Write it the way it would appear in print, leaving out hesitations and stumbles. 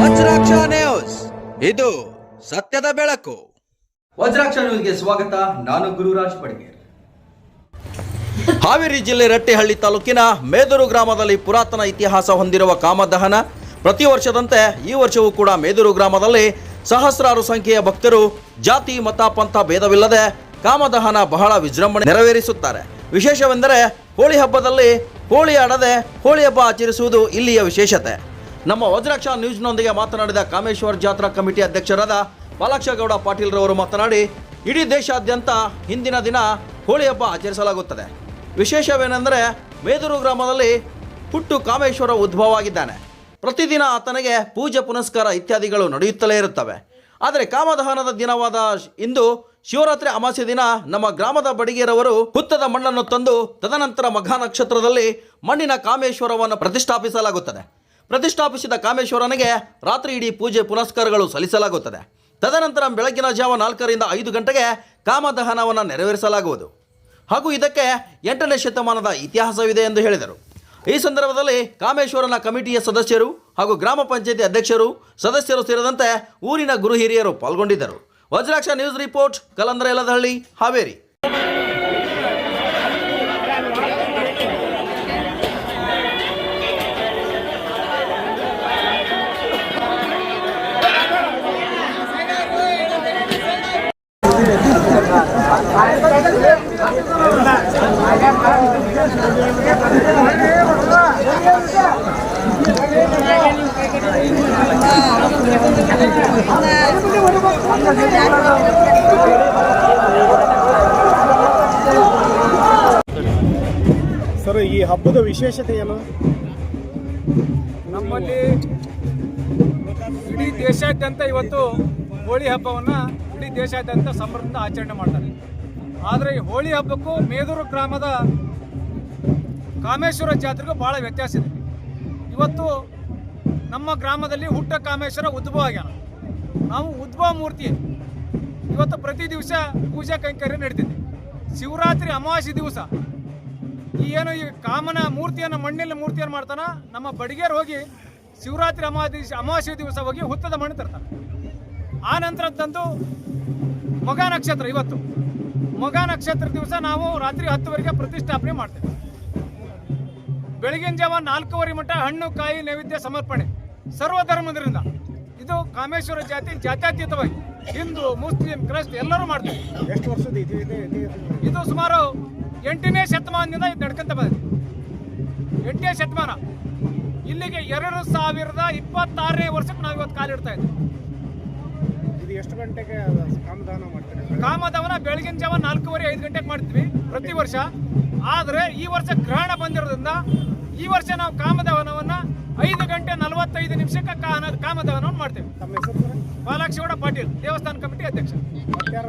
Vajraksha news, ಇದು ಸತ್ಯದ ಬೆಳಕು. ವಜ್ರಾಕ್ಷ ನ್ಯೂಸ್ಗೆ ಸ್ವಾಗತ. ನಾನು ಗುರುರಾಜ್ ಪಡ್ಗೇರ್. ಹಾವೇರಿ ಜಿಲ್ಲೆ ರಟ್ಟಿಹಳ್ಳಿ ತಾಲೂಕಿನ ಮೇದೂರು ಗ್ರಾಮದಲ್ಲಿ ಪುರಾತನ ಇತಿಹಾಸ ಹೊಂದಿರುವ ಕಾಮದಹನ. ಪ್ರತಿ ವರ್ಷದಂತೆ ಈ ವರ್ಷವೂ ಕೂಡ ಮೇದೂರು ಗ್ರಾಮದಲ್ಲಿ ಸಹಸ್ರಾರು ಸಂಖ್ಯೆಯ ಭಕ್ತರು ಜಾತಿ ಮತ ಪಂಥ ಭೇದವಿಲ್ಲದೆ ಕಾಮದಹನ ಬಹಳ ವಿಜೃಂಭಣೆ ನೆರವೇರಿಸುತ್ತಾರೆ. ವಿಶೇಷವೆಂದರೆ ಹೋಳಿ ಹಬ್ಬದಲ್ಲಿ ಹೋಳಿ ಆಡದೆ ಹೋಳಿ ಹಬ್ಬ ಆಚರಿಸುವುದು ಇಲ್ಲಿಯ ವಿಶೇಷತೆ. ನಮ್ಮ ವಜ್ರಾಕ್ಷ ನ್ಯೂಸ್ನೊಂದಿಗೆ ಮಾತನಾಡಿದ ಕಾಮೇಶ್ವರ ಜಾತ್ರಾ ಕಮಿಟಿ ಅಧ್ಯಕ್ಷರಾದ ಬಾಲಕ್ಷಗೌಡ ಪಾಟೀಲ್ ರವರು ಮಾತನಾಡಿ, ಇಡೀ ದೇಶಾದ್ಯಂತ ಹಿಂದಿನ ದಿನ ಹೋಳಿ ಹಬ್ಬ ಆಚರಿಸಲಾಗುತ್ತದೆ. ವಿಶೇಷವೇನೆಂದರೆ ಮೇದೂರು ಗ್ರಾಮದಲ್ಲಿ ಹುಟ್ಟು ಕಾಮೇಶ್ವರ ಉದ್ಭವವಾಗಿದ್ದಾನೆ. ಪ್ರತಿದಿನ ಆತನಿಗೆ ಪೂಜೆ ಪುನಸ್ಕಾರ ಇತ್ಯಾದಿಗಳು ನಡೆಯುತ್ತಲೇ ಇರುತ್ತವೆ. ಆದರೆ ಕಾಮದಹನದ ದಿನವಾದ ಇಂದು ಶಿವರಾತ್ರಿ ಅಮಾವಾಸ್ಯೆ ದಿನ ನಮ್ಮ ಗ್ರಾಮದ ಬಡಿಗೇರವರು ಹುತ್ತದ ಮಣ್ಣನ್ನು ತಂದು ತದನಂತರ ಮಘ ನಕ್ಷತ್ರದಲ್ಲಿ ಮಣ್ಣಿನ ಕಾಮೇಶ್ವರವನ್ನು ಪ್ರತಿಷ್ಠಾಪಿಸಲಾಗುತ್ತದೆ. ಪ್ರತಿಷ್ಠಾಪಿಸಿದ ಕಾಮೇಶ್ವರನಿಗೆ ರಾತ್ರಿ ಇಡೀ ಪೂಜೆ ಪುನಸ್ಕಾರಗಳು ಸಲ್ಲಿಸಲಾಗುತ್ತದೆ. ತದನಂತರ ಬೆಳಗಿನ ಜಾವ 4ರಿಂದ 5 ಗಂಟೆಗೆ ಕಾಮದಹನವನ್ನು ನೆರವೇರಿಸಲಾಗುವುದು. ಹಾಗೂ ಇದಕ್ಕೆ 8ನೇ ಶತಮಾನದ ಇತಿಹಾಸವಿದೆ ಎಂದು ಹೇಳಿದರು. ಈ ಸಂದರ್ಭದಲ್ಲಿ ಕಾಮೇಶ್ವರನ ಕಮಿಟಿಯ ಸದಸ್ಯರು ಹಾಗೂ ಗ್ರಾಮ ಪಂಚಾಯತಿ ಅಧ್ಯಕ್ಷರು, ಸದಸ್ಯರು ಸೇರಿದಂತೆ ಊರಿನ ಗುರು ಹಿರಿಯರು ಪಾಲ್ಗೊಂಡಿದ್ದರು. Vajraksha news report, ಕಲಂದ್ರ ಯಲದಹಳ್ಳಿ, Haveri. Sir, ಈ ಹಬ್ಬದ ವಿಶೇಷತೆ ಏನು? ನಮ್ಮಲ್ಲಿ ಇಡೀ ದೇಶಾದ್ಯಂತ ಇವತ್ತು ಹೋಳಿ ಹಬ್ಬವನ್ನು ಇಡೀ ದೇಶಾದ್ಯಂತ ಸಂಭ್ರಮದಿಂದ ಆಚರಣೆ ಮಾಡ್ತಾರೆ. ಆದರೆ ಈ ಹೋಳಿ ಹಬ್ಬಕ್ಕೂ ಮೇದೂರು ಗ್ರಾಮದ ಕಾಮೇಶ್ವರ ಜಾತ್ರೆಗೂ ಭಾಳ ವ್ಯತ್ಯಾಸ ಇದೆ. ಇವತ್ತು ನಮ್ಮ ಗ್ರಾಮದಲ್ಲಿ ಹುಟ್ಟ ಕಾಮೇಶ್ವರ ಉದ್ಭವ ಆಗ್ಯಾನ. ನಾವು ಉದ್ಭವ ಮೂರ್ತಿ ಇವತ್ತು ಪ್ರತಿ ದಿವಸ ಪೂಜಾ ಕೈಂಕರ್ಯ ನಡೀತಿದೆ. ಶಿವರಾತ್ರಿ ಅಮಾವಾಸ್ಯೆ ದಿವಸ ಈ ಕಾಮನ ಮೂರ್ತಿಯನ್ನು, ಮಣ್ಣಿನ ಮೂರ್ತಿಯನ್ನು ಮಾಡ್ತಾನೆ. ನಮ್ಮ ಬಡಿಗೇರು ಹೋಗಿ ಶಿವರಾತ್ರಿ ಅಮಾವಾಸ್ಯೆ ದಿವಸ ಹೋಗಿ ಹುತ್ತದ ಮಣ್ಣು ತರ್ತಾನೆ. ಆ ನಂತರದಂತೂ ಮಘ ನಕ್ಷತ್ರ. ಇವತ್ತು ಮಘ ನಕ್ಷತ್ರ ದಿವಸ ನಾವು ರಾತ್ರಿ 10ವರೆಗೆ ಪ್ರತಿಷ್ಠಾಪನೆ ಮಾಡ್ತೇವೆ. ಬೆಳಗಿನ ಜಾವ 4 ಮಟ್ಟ ಹಣ್ಣು ಕಾಯಿ ನೈವೇದ್ಯ ಸಮರ್ಪಣೆ ಸರ್ವಧರ್ಮದಿಂದ. ಇದು ಕಾಮೇಶ್ವರ ಜಾತ್ಯತೀತವಾಗಿ ಹಿಂದೂ, ಮುಸ್ಲಿಂ, ಕ್ರೈಸ್ತ ಎಲ್ಲರೂ ಮಾಡ್ತೀವಿ. ಎಷ್ಟು ವರ್ಷದ ಇದು ಸುಮಾರು 8ನೇ ಶತಮಾನದಿಂದ ಇದು ನಡ್ಕೊಂತ ಬಂದಿದೆ. 8ನೇ ಶತಮಾನ ಇಲ್ಲಿಗೆ 2026ನೇ ವರ್ಷಕ್ಕೆ ನಾವು ಇವತ್ತು ಕಾಲಿಡ್ತಾ ಇದ್ದೀವಿ. ಇದು ಎಷ್ಟು ಗಂಟೆಗೆ ಕಾಮದಹನ ಮಾಡ್ತಾರೆ? ಕಾಮದಹನ ಬೆಳಗಿನ ಜಾವ 4:30-5 ಗಂಟೆಗೆ ಮಾಡ್ತೀವಿ ಪ್ರತಿ ವರ್ಷ. ಆದರೆ ಈ ವರ್ಷ ಗ್ರಹಣ ಬಂದಿರೋದ್ರಿಂದ ಈ ವರ್ಷ ನಾವು ಕಾಮದಹನವನ್ನು 5:45 ಕಾಮದಹನವನ್ನು ಮಾಡ್ತೇವೆ. ತಮ್ಮ ಹೆಸರು? ಬಾಲಕ್ಷಗೌಡ ಪಾಟೀಲ್, ದೇವಸ್ಥಾನ ಕಮಿಟಿ ಅಧ್ಯಕ್ಷ.